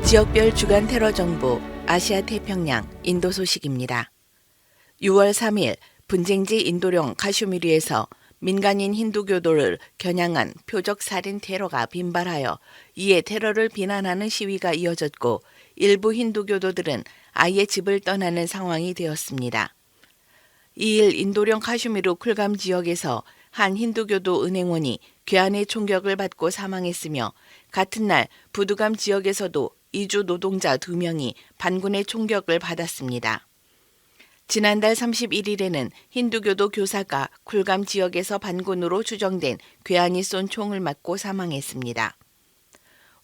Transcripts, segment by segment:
지역별 주간 테러 정보 아시아 태평양 인도 소식입니다. 6월 3일 분쟁지 인도령 카슈미르에서 민간인 힌두교도를 겨냥한 표적 살인 테러가 빈발하여 이에 테러를 비난하는 시위가 이어졌고 일부 힌두교도들은 아예 집을 떠나는 상황이 되었습니다. 2일 인도령 카슈미르 쿨감 지역에서 한 힌두교도 은행원이 괴한의 총격을 받고 사망했으며 같은 날 부두감 지역에서도 이주 노동자 2명이 반군의 총격을 받았습니다. 지난달 31일에는 힌두교도 교사가 쿨감 지역에서 반군으로 추정된 괴한이 쏜 총을 맞고 사망했습니다.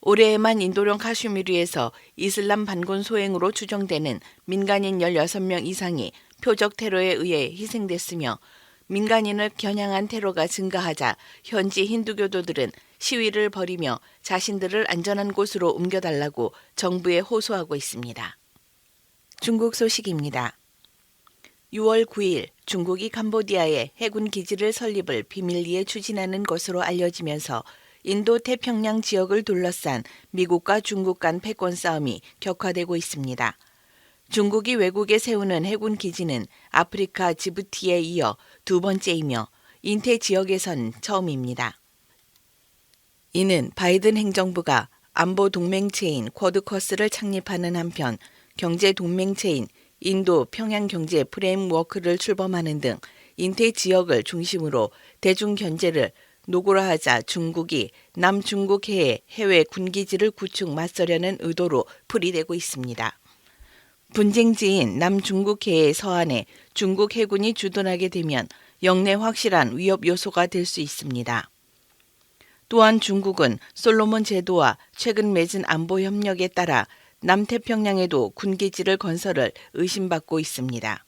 올해에만 인도령 카슈미르에서 이슬람 반군 소행으로 추정되는 민간인 16명 이상이 표적 테러에 의해 희생됐으며 민간인을 겨냥한 테러가 증가하자 현지 힌두교도들은 시위를 벌이며 자신들을 안전한 곳으로 옮겨달라고 정부에 호소하고 있습니다. 중국 소식입니다. 6월 9일 중국이 캄보디아에 해군 기지를 설립을 비밀리에 추진하는 것으로 알려지면서 인도 태평양 지역을 둘러싼 미국과 중국 간 패권 싸움이 격화되고 있습니다. 중국이 외국에 세우는 해군 기지는 아프리카 지부티에 이어 두 번째이며 인태 지역에선 처음입니다. 이는 바이든 행정부가 안보 동맹체인 쿼드커스를 창립하는 한편 경제 동맹체인 인도 평양 경제 프레임워크를 출범하는 등 인태 지역을 중심으로 대중 견제를 노골화하자 중국이 남중국해에 해외 군기지를 구축 맞서려는 의도로 풀이되고 있습니다. 분쟁지인 남중국해의 서안에 중국 해군이 주둔하게 되면 영내 확실한 위협 요소가 될 수 있습니다. 또한 중국은 솔로몬 제도와 최근 맺은 안보 협력에 따라 남태평양에도 군기지를 건설을 의심받고 있습니다.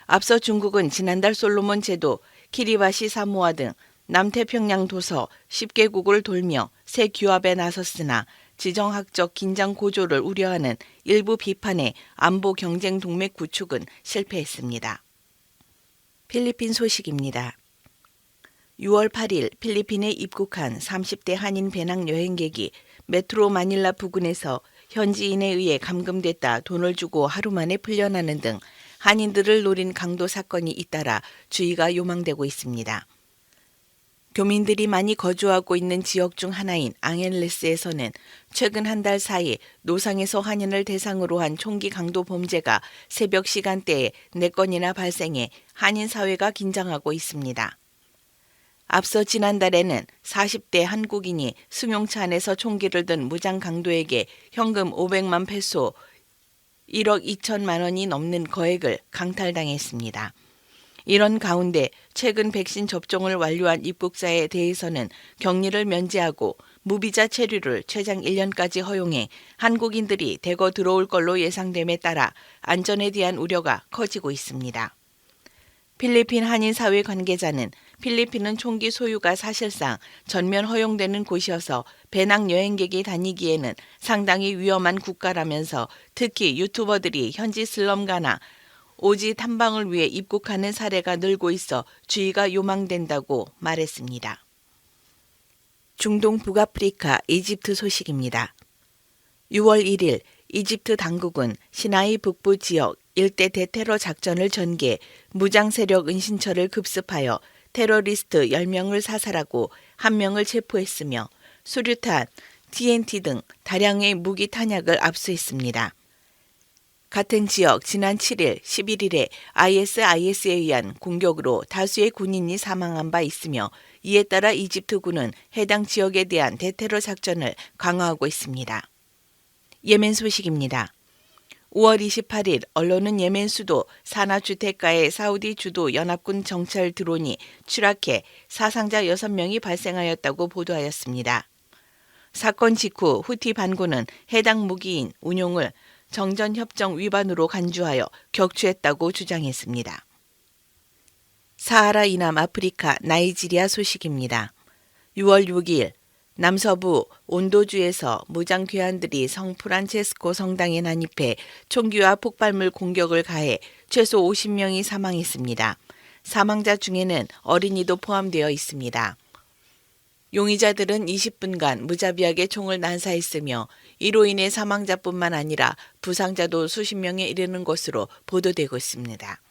앞서 중국은 지난달 솔로몬 제도, 키리바시 사모아 등 남태평양 도서 10개국을 돌며 새 규합에 나섰으나 지정학적 긴장 고조를 우려하는 일부 비판의 안보 경쟁 동맹 구축은 실패했습니다. 필리핀 소식입니다. 6월 8일 필리핀에 입국한 30대 한인 배낭 여행객이 메트로 마닐라 부근에서 현지인에 의해 감금됐다 돈을 주고 하루 만에 풀려나는 등 한인들을 노린 강도 사건이 잇따라 주의가 요망되고 있습니다. 교민들이 많이 거주하고 있는 지역 중 하나인 앙헬레스에서는 최근 한 달 사이 노상에서 한인을 대상으로 한 총기 강도 범죄가 새벽 시간대에 4건이나 발생해 한인 사회가 긴장하고 있습니다. 앞서 지난달에는 40대 한국인이 승용차 안에서 총기를 든 무장 강도에게 현금 500만 페소 1억 2천만 원이 넘는 거액을 강탈당했습니다. 이런 가운데 최근 백신 접종을 완료한 입국자에 대해서는 격리를 면제하고 무비자 체류를 최장 1년까지 허용해 한국인들이 대거 들어올 걸로 예상됨에 따라 안전에 대한 우려가 커지고 있습니다. 필리핀 한인 사회 관계자는 필리핀은 총기 소유가 사실상 전면 허용되는 곳이어서 배낭 여행객이 다니기에는 상당히 위험한 국가라면서 특히 유튜버들이 현지 슬럼가나 오지 탐방을 위해 입국하는 사례가 늘고 있어 주의가 요망된다고 말했습니다. 중동 북아프리카 이집트 소식입니다. 6월 1일 이집트 당국은 시나이 북부 지역 일대 대테러 작전을 전개 무장 세력 은신처를 급습하여 테러리스트 10명을 사살하고 1명을 체포했으며 수류탄, TNT 등 다량의 무기 탄약을 압수했습니다. 같은 지역 지난 7일, 11일에 ISIS에 의한 공격으로 다수의 군인이 사망한 바 있으며 이에 따라 이집트군은 해당 지역에 대한 대테러 작전을 강화하고 있습니다. 예멘 소식입니다. 5월 28일 언론은 예멘 수도 사나 주택가에 사우디 주도 연합군 정찰 드론이 추락해 사상자 6명이 발생하였다고 보도하였습니다. 사건 직후 후티 반군은 해당 무기인 운용을 정전협정 위반으로 간주하여 격추했다고 주장했습니다. 사하라 이남 아프리카 나이지리아 소식입니다. 6월 6일 남서부 온도주에서 무장 괴한들이 성 프란체스코 성당에 난입해 총기와 폭발물 공격을 가해 최소 50명이 사망했습니다. 사망자 중에는 어린이도 포함되어 있습니다. 용의자들은 20분간 무자비하게 총을 난사했으며 이로 인해 사망자뿐만 아니라 부상자도 수십 명에 이르는 것으로 보도되고 있습니다.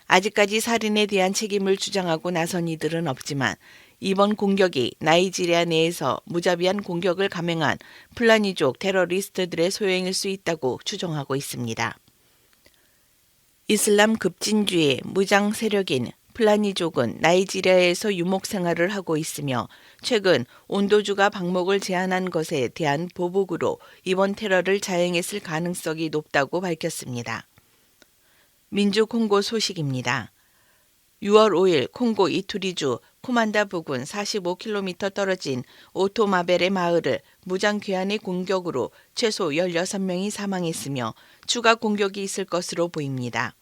아직까지 살인에 대한 책임을 주장하고 나선 이들은 없지만 이번 공격이 나이지리아 내에서 무자비한 공격을 감행한 플라니족 테러리스트들의 소행일 수 있다고 추정하고 있습니다. 이슬람 급진주의 무장 세력인 플라니족은 나이지리아에서 유목 생활을 하고 있으며 최근 온도주가 방목을 제한한 것에 대한 보복으로 이번 테러를 자행했을 가능성이 높다고 밝혔습니다. 민주콩고 소식입니다. 6월 5일 콩고 이투리주 코만다 부근 45km 떨어진 오토마벨의 마을을 무장 괴한의 공격으로 최소 16명이 사망했으며 추가 공격이 있을 것으로 보입니다.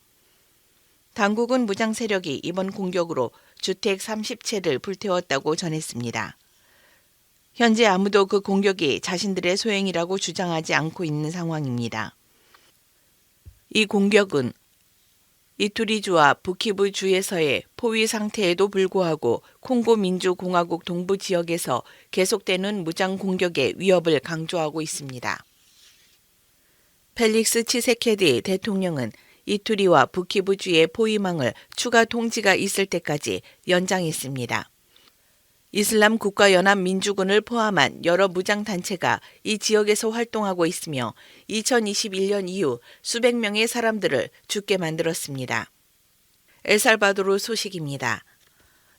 당국은 무장 세력이 이번 공격으로 주택 30채를 불태웠다고 전했습니다. 현재 아무도 그 공격이 자신들의 소행이라고 주장하지 않고 있는 상황입니다. 이 공격은 이투리주와 부키부 주에서의 포위 상태에도 불구하고 콩고 민주공화국 동부 지역에서 계속되는 무장 공격의 위협을 강조하고 있습니다. 펠릭스 치세케디 대통령은 이투리와 부키부주의 포위망을 추가 통지가 있을 때까지 연장했습니다. 이슬람 국가연합 민주군을 포함한 여러 무장단체가 이 지역에서 활동하고 있으며 2021년 이후 수백 명의 사람들을 죽게 만들었습니다. 엘살바도르 소식입니다.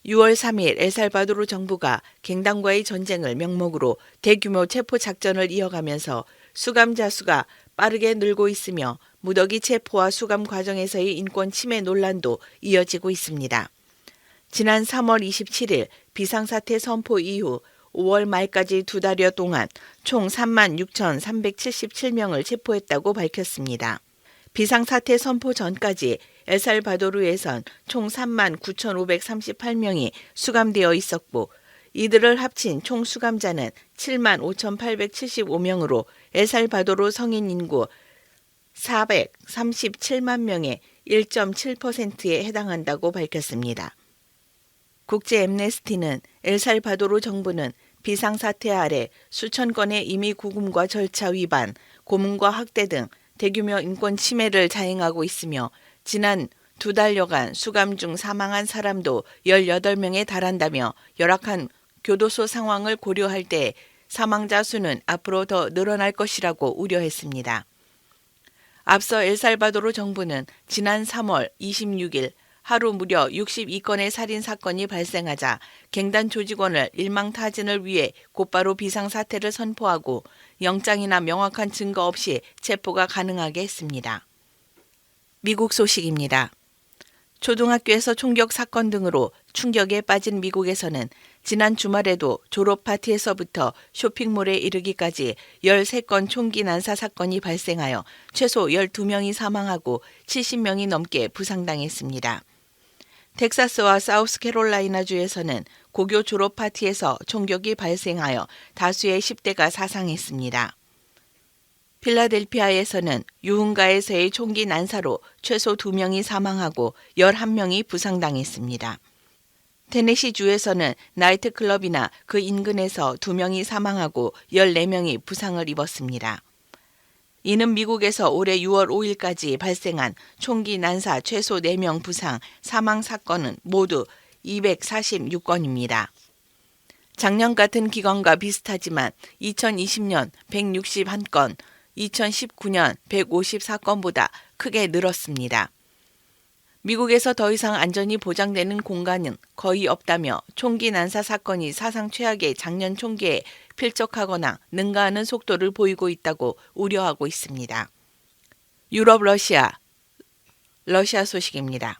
6월 3일 엘살바도르 정부가 갱단과의 전쟁을 명목으로 대규모 체포 작전을 이어가면서 수감자 수가 빠르게 늘고 있으며 무더기 체포와 수감 과정에서의 인권 침해 논란도 이어지고 있습니다. 지난 3월 27일 비상사태 선포 이후 5월 말까지 2달여 동안 총 36,377명을 체포했다고 밝혔습니다. 비상사태 선포 전까지 엘살바도르에선 총 39,538명이 수감되어 있었고 이들을 합친 총 수감자는 75,875명으로 엘살바도르 성인 인구 437만 명의 1.7%에 해당한다고 밝혔습니다. 국제 앰네스티는 엘살바도르 정부는 비상사태 아래 수천 건의 임의 구금과 절차 위반, 고문과 학대 등 대규모 인권 침해를 자행하고 있으며 지난 2달여간 수감 중 사망한 사람도 18명에 달한다며 열악한 교도소 상황을 고려할 때 사망자 수는 앞으로 더 늘어날 것이라고 우려했습니다. 앞서 엘살바도르 정부는 지난 3월 26일 하루 무려 62건의 살인 사건이 발생하자 갱단 조직원을 일망타진을 위해 곧바로 비상사태를 선포하고 영장이나 명확한 증거 없이 체포가 가능하게 했습니다. 미국 소식입니다. 초등학교에서 총격 사건 등으로 충격에 빠진 미국에서는 지난 주말에도 졸업 파티에서부터 쇼핑몰에 이르기까지 13건 총기 난사 사건이 발생하여 최소 12명이 사망하고 70명이 넘게 부상당했습니다. 텍사스와 사우스캐롤라이나주에서는 고교 졸업 파티에서 총격이 발생하여 다수의 10대가 사상했습니다. 필라델피아에서는 유흥가에서의 총기 난사로 최소 2명이 사망하고 11명이 부상당했습니다. 테네시주에서는 나이트클럽이나 그 인근에서 2명이 사망하고 14명이 부상을 입었습니다. 이는 미국에서 올해 6월 5일까지 발생한 총기 난사 최소 4명 부상, 사망 사건은 모두 246건입니다. 작년 같은 기간과 비슷하지만 2020년 161건, 2019년 154건보다 크게 늘었습니다. 미국에서 더 이상 안전이 보장되는 공간은 거의 없다며 총기 난사 사건이 사상 최악의 작년 총기에 필적하거나 능가하는 속도를 보이고 있다고 우려하고 있습니다. 유럽 러시아 소식입니다.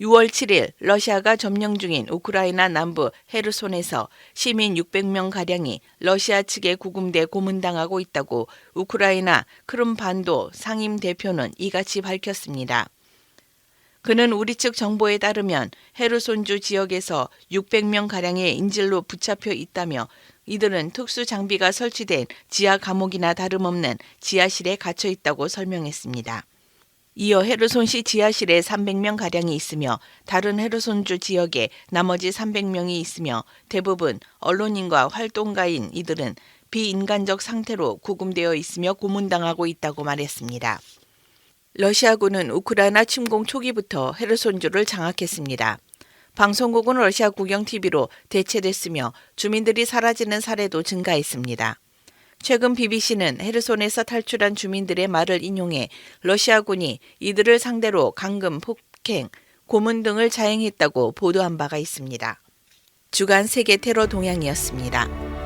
6월 7일 러시아가 점령 중인 우크라이나 남부 헤르손에서 시민 600명가량이 러시아 측에 구금돼 고문당하고 있다고 우크라이나 크림반도 상임 대표는 이같이 밝혔습니다. 그는 우리 측 정보에 따르면 헤르손주 지역에서 600명가량의 인질로 붙잡혀 있다며 이들은 특수 장비가 설치된 지하 감옥이나 다름없는 지하실에 갇혀 있다고 설명했습니다. 이어 헤르손시 지하실에 300명가량이 있으며 다른 헤르손주 지역에 나머지 300명이 있으며 대부분 언론인과 활동가인 이들은 비인간적 상태로 구금되어 있으며 고문당하고 있다고 말했습니다. 러시아군은 우크라이나 침공 초기부터 헤르손주를 장악했습니다. 방송국은 러시아 국영 TV로 대체됐으며 주민들이 사라지는 사례도 증가했습니다. 최근 BBC는 헤르손에서 탈출한 주민들의 말을 인용해 러시아군이 이들을 상대로 감금, 폭행, 고문 등을 자행했다고 보도한 바가 있습니다. 주간 세계 테러 동향이었습니다.